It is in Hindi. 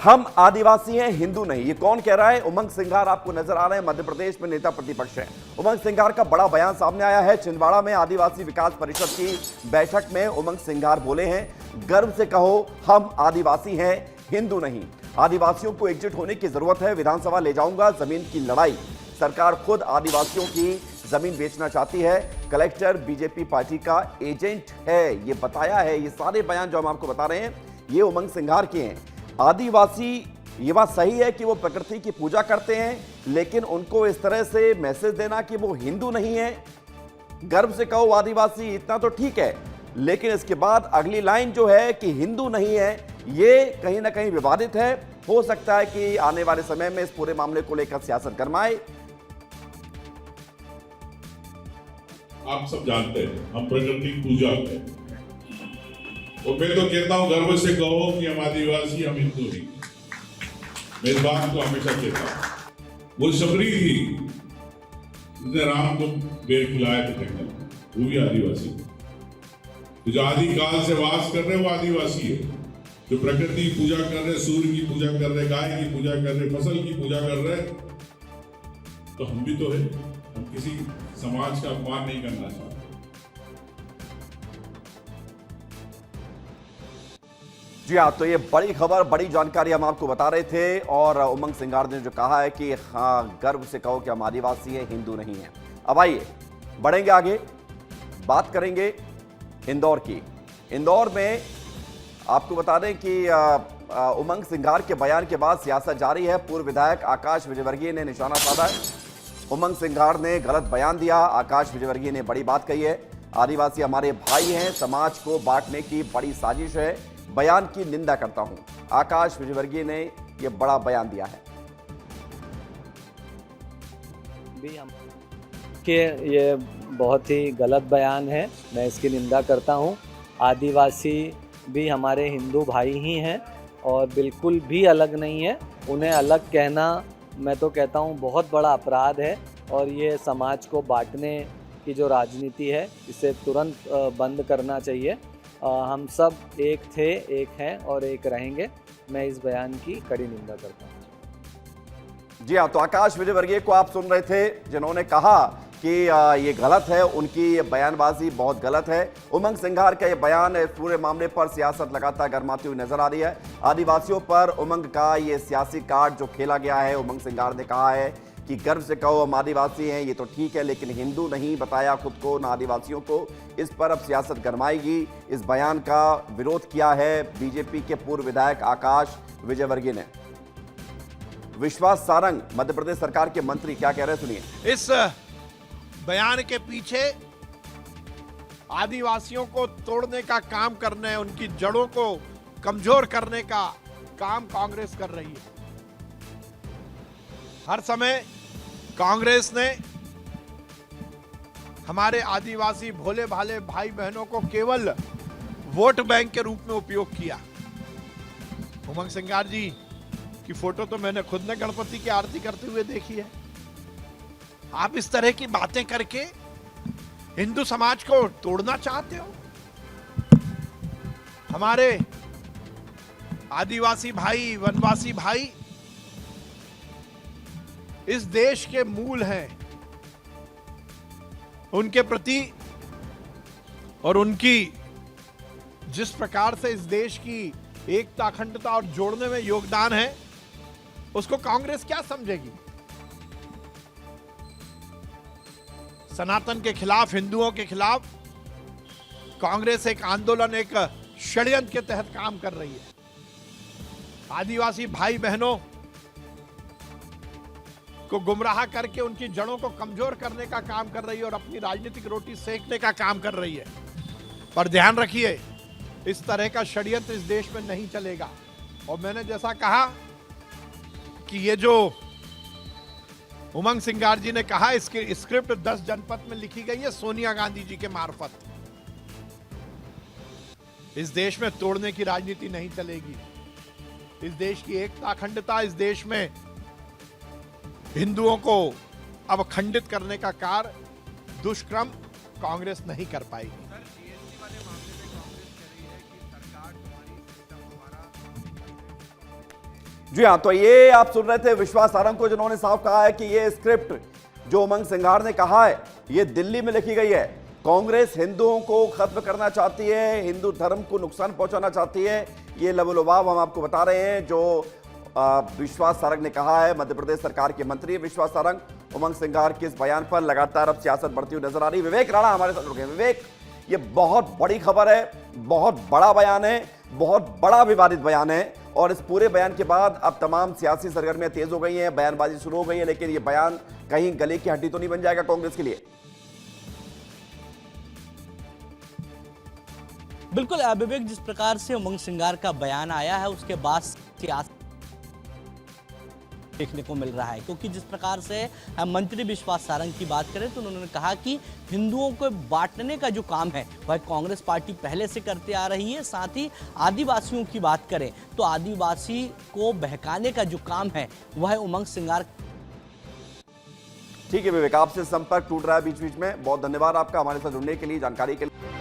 हम आदिवासी हैं, हिंदू नहीं। ये कौन कह रहा है? उमंग सिंघार आपको नजर आ रहे हैं, मध्य प्रदेश में नेता प्रतिपक्ष हैं। उमंग सिंघार का बड़ा बयान सामने आया है। छिंदवाड़ा में आदिवासी विकास परिषद की बैठक में उमंग सिंघार बोले हैं, गर्व से कहो हम आदिवासी हैं, हिंदू नहीं। आदिवासियों को एकजुट होने की जरूरत है। विधानसभा ले जाऊंगा जमीन की लड़ाई। सरकार खुद आदिवासियों की जमीन बेचना चाहती है। कलेक्टर बीजेपी पार्टी का एजेंट है, ये बताया है। ये सारे बयान जो हम आपको बता रहे हैं ये उमंग सिंघार के हैं। आदिवासी, ये बात सही है कि वो प्रकृति की पूजा करते हैं, लेकिन उनको इस तरह से मैसेज देना कि वो हिंदू नहीं है, गर्व से कहो आदिवासी, इतना तो ठीक है, लेकिन इसके बाद अगली लाइन जो है कि हिंदू नहीं है, ये कहीं ना कहीं विवादित है। हो सकता है कि आने वाले समय में इस पूरे मामले को लेकर सियासत गरमाए। आप सब जानते हैं हम प्रकृति की पूजा करते हैं, और मैं तो कहता हूं गर्व से कहो कि हम आदिवासी, हम हिंदू नहीं। मैं इस बात को हमेशा कहता हूं। वो शबरी थी जिसने राम को बेर खिलाया था जंगल में, वो भी आदिवासी। तो जो आदि काल से वास कर रहे वो आदिवासी है। जो प्रकृति की पूजा कर रहे, सूर्य की पूजा कर रहे, गाय की पूजा कर रहे, फसल की पूजा कर रहे, तो हम भी तो है। हम किसी समाज का अपमान नहीं करना चाहते। जी हाँ, तो ये बड़ी खबर, बड़ी जानकारी हम आपको बता रहे थे। और उमंग सिंघार ने जो कहा है कि हाँ, गर्व से कहो कि हम आदिवासी हैं, हिंदू नहीं हैं। अब आइए बढ़ेंगे आगे, बात करेंगे इंदौर की। इंदौर में आपको बता दें कि उमंग सिंघार के बयान के बाद सियासत जारी है। पूर्व विधायक आकाश विजयवर्गीय ने निशाना साधा है। उमंग सिंघार ने गलत बयान दिया। आकाश विजयवर्गीय ने बड़ी बात कही है, आदिवासी हमारे भाई हैं, समाज को बांटने की बड़ी साजिश है, बयान की निंदा करता हूं। आकाश विजयवर्गीय ने यह बड़ा बयान दिया है कि ये बहुत ही गलत बयान है, मैं इसकी निंदा करता हूं। आदिवासी भी हमारे हिंदू भाई ही हैं और बिल्कुल भी अलग नहीं है। उन्हें अलग कहना, मैं तो कहता हूं, बहुत बड़ा अपराध है। और ये समाज को बांटने की जो राजनीति है, इसे तुरंत बंद करना चाहिए। हम सब एक थे, एक हैं और एक रहेंगे। मैं इस बयान की कड़ी निंदा करता हूं। जी हाँ, तो आकाश विजयवर्गीय को आप सुन रहे थे, जिन्होंने कहा कि ये गलत है, उनकी ये बयानबाजी बहुत गलत है। उमंग सिंघार का ये बयान इस पूरे मामले पर सियासत लगातार गरमाती हुई नजर आ रही है। आदिवासियों पर उमंग का ये सियासी कार्ड जो खेला गया है, उमंग सिंघार ने कहा है कि गर्व से कहो हम आदिवासी हैं, ये तो ठीक है, लेकिन हिंदू नहीं बताया खुद को, ना आदिवासियों को। इस पर अब सियासत गरमाएगी। इस बयान का विरोध किया है बीजेपी के पूर्व विधायक आकाश विजयवर्गीय ने। विश्वास सारंग मध्य प्रदेश सरकार के मंत्री क्या कह रहे हैं, सुनिए। इस बयान के पीछे आदिवासियों को तोड़ने का काम करने, उनकी जड़ों को कमजोर करने का काम कांग्रेस कर रही है। हर समय कांग्रेस ने हमारे आदिवासी भोले भाले भाई बहनों को केवल वोट बैंक के रूप में उपयोग किया। उमंग सिंघार जी की फोटो तो मैंने खुद ने गणपति की आरती करते हुए देखी है। आप इस तरह की बातें करके हिंदू समाज को तोड़ना चाहते हो। हमारे आदिवासी भाई, वनवासी भाई इस देश के मूल हैं। उनके प्रति और उनकी जिस प्रकार से इस देश की एकता, अखंडता और जोड़ने में योगदान है, उसको कांग्रेस क्या समझेगी। सनातन के खिलाफ, हिंदुओं के खिलाफ कांग्रेस एक आंदोलन, एक षड्यंत्र के तहत काम कर रही है। आदिवासी भाई बहनों को गुमराह करके उनकी जड़ों को कमजोर करने का काम कर रही है और अपनी राजनीतिक रोटी सेकने का काम कर रही है। पर ध्यान रखिए, इस तरह का षड्यंत्र इस देश में नहीं चलेगा। और मैंने जैसा कहा कि ये जो उमंग सिंघार जी ने कहा, इसकी स्क्रिप्ट 10 जनपद में लिखी गई है सोनिया गांधी जी के मार्फत। इस देश में तोड़ने की राजनीति नहीं चलेगी। इस देश की एकता, अखंडता, इस देश में हिंदुओं को अब खंडित करने का कार्य, दुष्कर्म कांग्रेस नहीं कर पाएगी। जी हाँ, तो ये आप सुन रहे थे विश्वास सारंग को, जिन्होंने साफ कहा है कि ये स्क्रिप्ट जो उमंग सिंघार ने कहा है ये दिल्ली में लिखी गई है। कांग्रेस हिंदुओं को खत्म करना चाहती है, हिंदू धर्म को नुकसान पहुंचाना चाहती है। ये लबोलुबाब हम आपको बता रहे हैं जो विश्वास सारंग ने कहा है। मध्य प्रदेश सरकार के मंत्री विश्वास सारंग उमंग सिंघार के इस बयान पर लगातार अब सियासत बढ़ती हुई नजर आ रही है। विवेक राणा हमारे साथ जुड़ गए। विवेक, ये बहुत बड़ी खबर है, बहुत बड़ा बयान है, बहुत बड़ा विवादित बयान है, और इस पूरे बयान के बाद अब तमाम सियासी सरगर्मियां तेज हो गई हैं, बयानबाजी शुरू हो गई है, लेकिन ये बयान कहीं गले की हड्डी तो नहीं बन जाएगा कांग्रेस के लिए? बिल्कुल विवेक, जिस प्रकार से उमंग सिंघार का बयान आया है उसके बाद सियासत देखने को मिल रहा है, क्योंकि जिस प्रकार से मंत्री विश्वास सारंग की बात करें तो उन्होंने कहा कि हिंदुओं को बांटने का जो काम है वह कांग्रेस पार्टी पहले से करते आ रही है। साथ ही आदिवासियों की बात करें तो आदिवासी को बहकाने का जो काम है वह उमंग सिंघार। ठीक है विवेक, आपसे संपर्क टूट रहा है बीच बीच में। बहुत धन्यवाद आपका हमारे साथ जुड़ने के लिए, जानकारी के लिए।